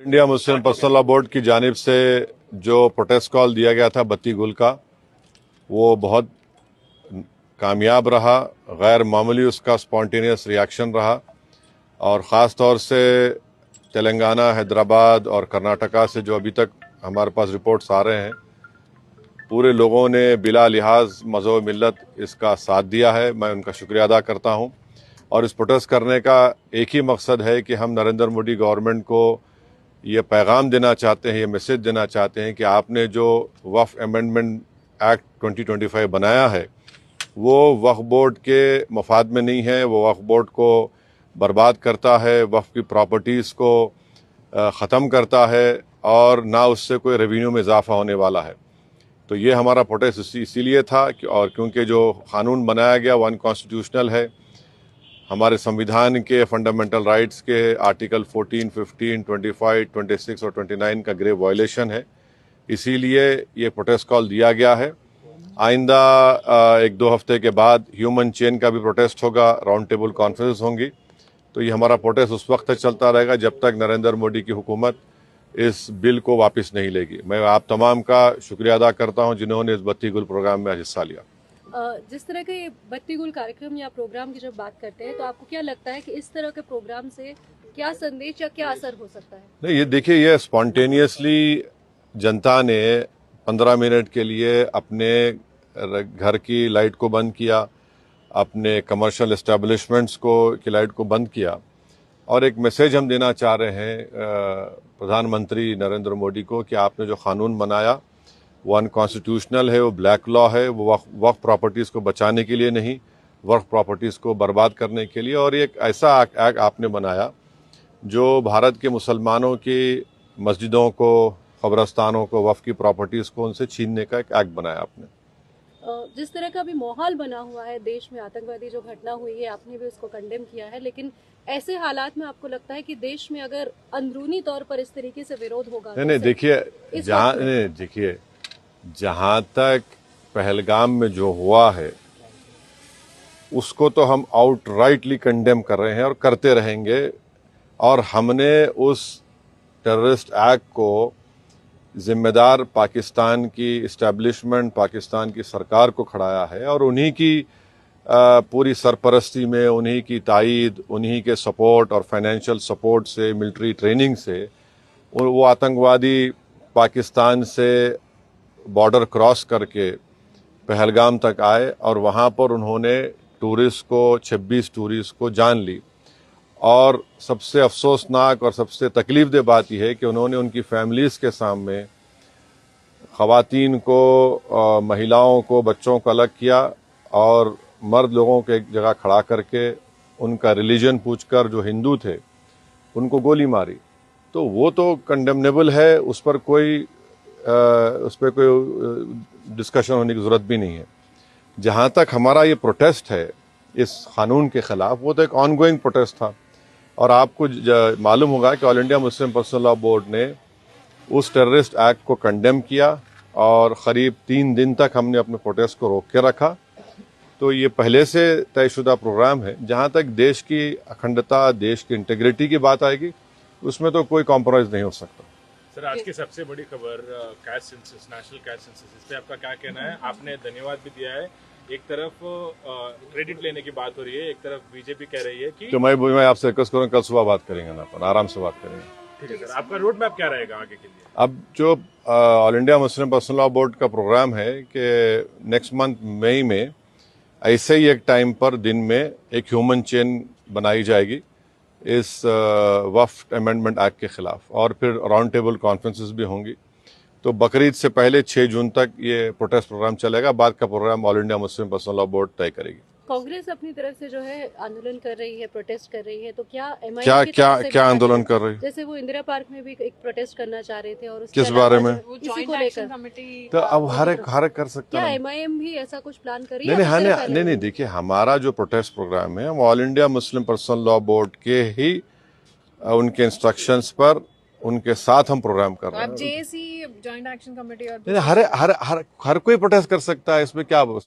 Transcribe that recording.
India Muslim personal law board की जानिब से जो प्रोटेस्ट कॉल दिया गया था बत्ती गुल का, वो बहुत कामयाब रहा। गैर मामूली उसका स्पॉन्टेनियस रिएक्शन रहा और ख़ास तौर से तेलंगाना, हैदराबाद और कर्नाटका से जो अभी तक हमारे पास रिपोर्ट्स आ रहे हैं, पूरे लोगों ने बिला लिहाज मज़हब मिल्लत इसका साथ दिया है। मैं उनका शुक्रिया अदा करता हूं। और इस प्रोटेस्ट करने का एक ही मकसद है कि हम नरेंद्र मोदी गवर्नमेंट को ये पैगाम देना चाहते हैं, ये मैसेज देना चाहते हैं कि आपने जो वक्फ अमेंडमेंट एक्ट 2025 बनाया है वो वक्फ बोर्ड के मफाद में नहीं है। वो वक्फ बोर्ड को बर्बाद करता है, वक्फ की प्रॉपर्टीज़ को ख़त्म करता है और ना उससे कोई रेवेन्यू में इजाफा होने वाला है। तो ये हमारा प्रोटेस्ट इसीलिए था और क्योंकि जो कानून बनाया गया वो अनकॉन्स्टिट्यूशनल है। हमारे संविधान के फंडामेंटल राइट्स के आर्टिकल 14, 15, 25, 26 और 29 का ग्रेव वायलेशन है। इसीलिए ये प्रोटेस्ट कॉल दिया गया है। आइंदा 1-2 हफ्ते के बाद ह्यूमन चेन का भी प्रोटेस्ट होगा, राउंड टेबल कॉन्फ्रेंस होंगी। तो ये हमारा प्रोटेस्ट उस वक्त तक चलता रहेगा जब तक नरेंद्र मोदी की हुकूमत इस बिल को वापस नहीं लेगी। मैं आप तमाम का शुक्रिया अदा करता हूं जिन्होंने इस बत्ती गुल प्रोग्राम में हिस्सा लिया। जिस तरह के बत्ती गुल कार्यक्रम या प्रोग्राम की जब बात करते हैं तो आपको क्या लगता है कि इस तरह के प्रोग्राम से क्या संदेश या क्या असर हो सकता है? नहीं, ये देखिए, ये स्पॉन्टेनियसली जनता ने 15 मिनट के लिए अपने घर की लाइट को बंद किया, अपने कमर्शियल एस्टेब्लिशमेंट्स की लाइट को बंद किया और एक मैसेज हम देना चाह रहे हैं प्रधानमंत्री नरेंद्र मोदी को कि आपने जो कानून बनाया वो अनकॉन्स्टिट्यूशनल है, वो ब्लैक लॉ है, वो वक्फ प्रॉपर्टीज़ को बचाने के लिए नहीं, वक्फ प्रॉपर्टीज़ को बर्बाद करने के लिए। और एक ऐसा एक्ट आपने बनाया जो भारत के मुसलमानों की मस्जिदों को, कब्रस्तानों को, वक्फ की प्रॉपर्टीज़ को उनसे छीनने का एक एक्ट बनाया आपने। जिस तरह का भी माहौल बना हुआ है देश में, आतंकवादी जो घटना हुई है, आपने भी उसको कंडेम किया है, लेकिन ऐसे हालात में आपको लगता है कि देश में अगर अंदरूनी तौर पर इस तरीके से विरोध होगा? नहीं, देखिए, जहां तक पहलगाम में जो हुआ है उसको तो हम आउटराइटली कंडेम कर रहे हैं और करते रहेंगे। और हमने उस टेररिस्ट एक्ट को जिम्मेदार पाकिस्तान की इस्टेब्लिशमेंट, पाकिस्तान की सरकार को खड़ाया है और उन्हीं की पूरी सरपरस्ती में, उन्हीं की तायद, उन्हीं के सपोर्ट और फाइनेंशियल सपोर्ट से, मिलिट्री ट्रेनिंग से वो आतंकवादी पाकिस्तान से बॉर्डर क्रॉस करके पहलगाम तक आए और वहाँ पर उन्होंने 26 टूरिस्ट को जान ली। और सबसे अफसोसनाक और सबसे तकलीफदेह बात यह है कि उन्होंने उनकी फैमिलीज़ के सामने ख़वातीन को, महिलाओं को, बच्चों को अलग किया और मर्द लोगों को एक जगह खड़ा करके उनका रिलीजन पूछकर, जो हिंदू थे, उनको गोली मारी। तो वो तो कंडेमनेबल है, उस पर कोई डिस्कशन होने की ज़रूरत भी नहीं है। जहाँ तक हमारा ये प्रोटेस्ट है इस कानून के ख़िलाफ़, वो तो एक ऑनगोइंग प्रोटेस्ट था। और आपको मालूम होगा कि all India Muslim personal law board ने उस टेररिस्ट एक्ट को कंडेम किया और क़रीब 3 दिन तक हमने अपने प्रोटेस्ट को रोक के रखा। तो ये पहले से तयशुदा प्रोग्राम है। जहाँ तक देश की अखंडता, देश की इंटीग्रिटी की बात आएगी, उसमें तो कोई कॉम्प्रोमाइज़ नहीं हो सकता। सर, आज की सबसे बड़ी खबर cash census, national cash census, इस पे आपका क्या कहना है? आपने धन्यवाद भी दिया है। एक तरफ क्रेडिट लेने की बात हो रही है, एक तरफ बीजेपी कह रही है कि तो मैं आपसे रिक्वेस्ट करूँ, कल सुबह बात करेंगे ना, पर आराम से बात करेंगे। ठीक है सर, आपका रोड मैप क्या रहेगा आगे के लिए? अब जो all India Muslim personal law board का प्रोग्राम है कि नेक्स्ट मंथ मई में ऐसे ही एक टाइम पर दिन में एक ह्यूमन चेन बनाई जाएगी इस वक्फ अमेंडमेंट एक्ट के खिलाफ और फिर राउंड टेबल कॉन्फ्रेंसेस भी होंगी। तो बकरीद से पहले 6 जून तक ये प्रोटेस्ट प्रोग्राम चलेगा। बाद का program all India Muslim personal law board तय करेगी। कांग्रेस अपनी तरफ से जो है आंदोलन कर रही है, प्रोटेस्ट कर रही है, तो क्या एमआईएम क्या आंदोलन कर रही है? जैसे वो इंदिरा पार्क में भी एक प्रोटेस्ट करना चाह रहे थे और किस बारे में? इसी को लेकर। तो अब हर एक कर सकता क्या है। एमआईएम भी ऐसा कुछ प्लान कर रही है? नहीं, देखिए, हमारा जो प्रोटेस्ट प्रोग्राम है हम all India Muslim personal law board के ही उनके इंस्ट्रक्शंस पर, उनके साथ हम प्रोग्राम कर रहे हैं। जेएसी, जॉइंट एक्शन कमेटी और हर कोई प्रोटेस्ट कर सकता है, इसमें क्या